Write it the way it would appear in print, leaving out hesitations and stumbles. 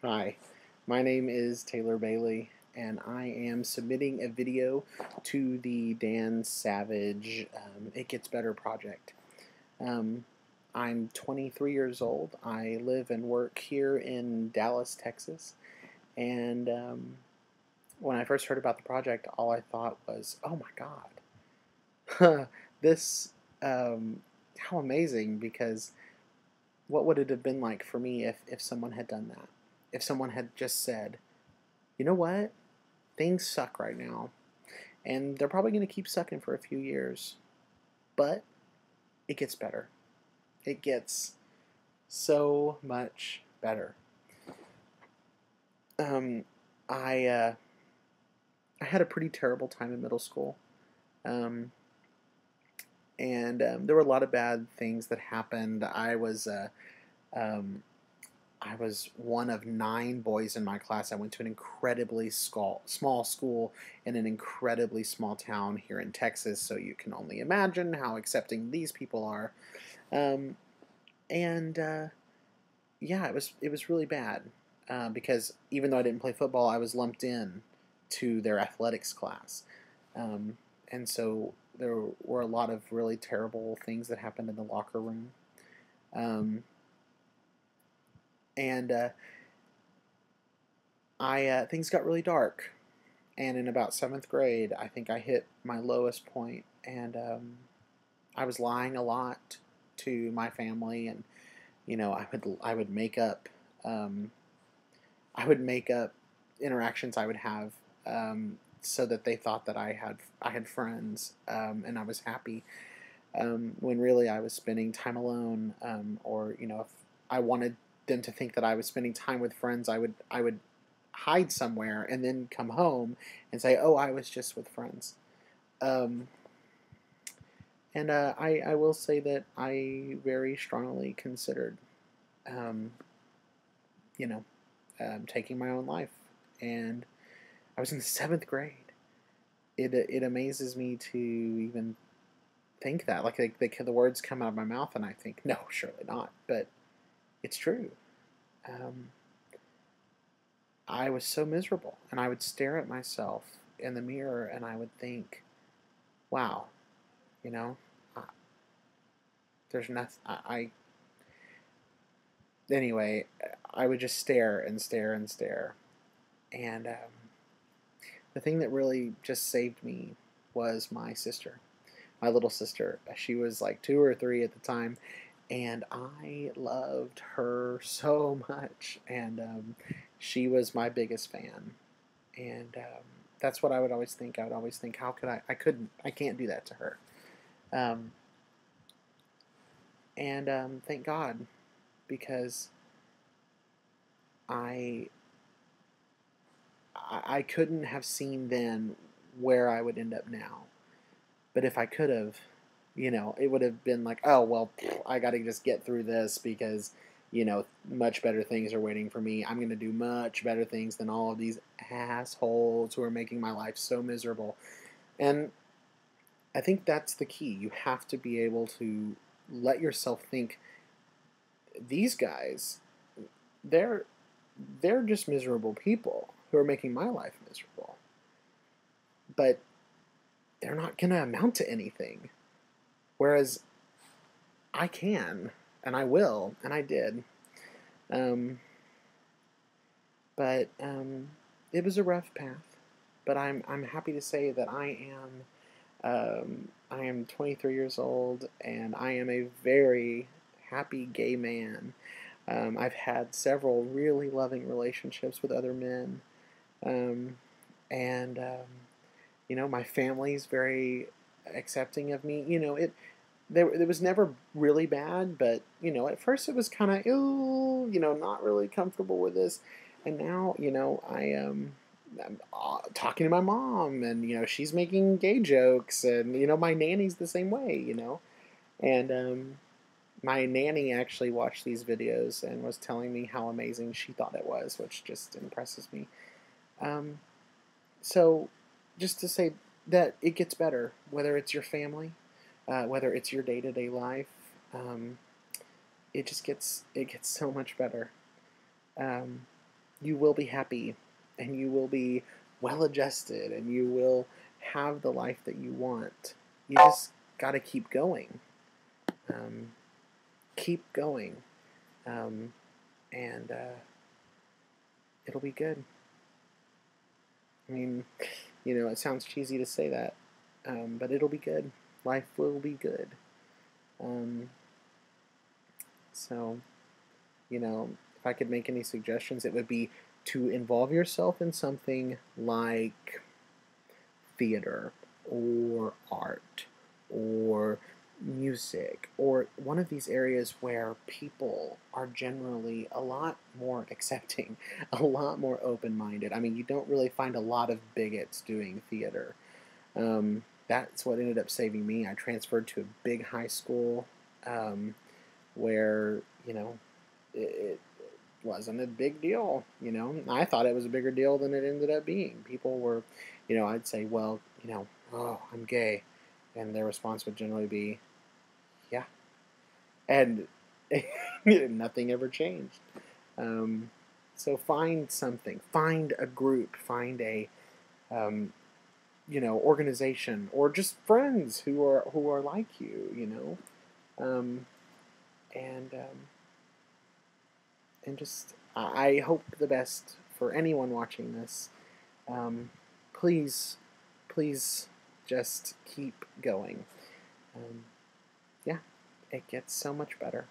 Hi, my name is Taylor Bailey, and I am submitting a video to the Dan Savage It Gets Better project. Um, I'm 23 years old. I live and work here in Dallas, Texas, and when I first heard about the project, all I thought was, oh my God, this, how amazing, because what would it have been like for me if someone had done that? If someone had just said, you know what? Things suck right now, and they're probably going to keep sucking for a few years, but it gets better. It gets so much better. Um, I I had a pretty terrible time in middle school, um, and there were a lot of bad things that happened. Um, I was one of 9 boys in my class. I went to an incredibly small school in an incredibly small town here in Texas, so you can only imagine how accepting these people are. Um, and Yeah, it was really bad because even though I didn't play football, I was lumped in to their athletics class, um, and so there were a lot of really terrible things that happened in the locker room. Um, and I Things got really dark, and in about 7th grade, I think I hit my lowest point, and I was lying a lot to my family, and I would make up um, I would make up interactions I would have, so that they thought that I had friends, and I was happy, when really I was spending time alone, or if I wanted them to think that I was spending time with friends, I would hide somewhere and then come home and say, "Oh, I was just with friends." Um, and I will say that I very strongly considered, um, you know, taking my own life, and I was in the 7th grade. It amazes me to even think that. Like the words come out of my mouth, and I think, no, surely not. But it's true. Um, I was so miserable, and I would stare at myself in the mirror, and I would think, wow, you know, uh, there's nothing. Anyway, I would just stare and stare and stare, and the thing that really just saved me was my sister, my little sister. She was like 2 or 3 at the time, and I loved her so much. And she was my biggest fan. And that's what I would always think. I would always think, how could I? I couldn't. I can't do that to her. Um, and Thank God, because I I couldn't have seen then where I would end up now. But if I could have, it would have been like, oh, well, I got to just get through this because, much better things are waiting for me. I'm going to do much better things than all of these assholes who are making my life so miserable. And I think that's the key. You have to be able to let yourself think, these guys, they're they're just miserable people who are making my life miserable. But they're not going to amount to anything. Whereas I can, and I will, and I did. Um, but it was a rough path. But I'm happy to say that I am 23 years old, and I am a very happy gay man. I've had several really loving relationships with other men, um, and my family's very accepting of me. It was never really bad, but at first it was kind of, not really comfortable with this, and now I'm talking to my mom, and she's making gay jokes, and my nanny's the same way, and my nanny actually watched these videos and was telling me how amazing she thought it was, which just impresses me. Um, so, just to say that it gets better, whether it's your family, whether it's your day-to-day life, um, it gets so much better. Um, you will be happy, and you will be well adjusted, and you will have the life that you want. You just got to keep going. Um, keep going. Um, and it'll be good. I mean, it sounds cheesy to say that, but it'll be good. Life will be good. Um, so, if I could make any suggestions, it would be to involve yourself in something like theater or art or music or one of these areas where people are generally a lot more accepting, a lot more open-minded. I mean, you don't really find a lot of bigots doing theater. That's what ended up saving me. I transferred to a big high school where, it wasn't a big deal. I thought it was a bigger deal than it ended up being. People were, I'd say, well, oh, I'm gay. And their response would generally be, yeah. And nothing ever changed. Um, so find something, find a group, find a, um, organization, or just friends who are like um, and just I hope the best for anyone watching this. Um, please, please, just keep going. Um, yeah, it gets so much better.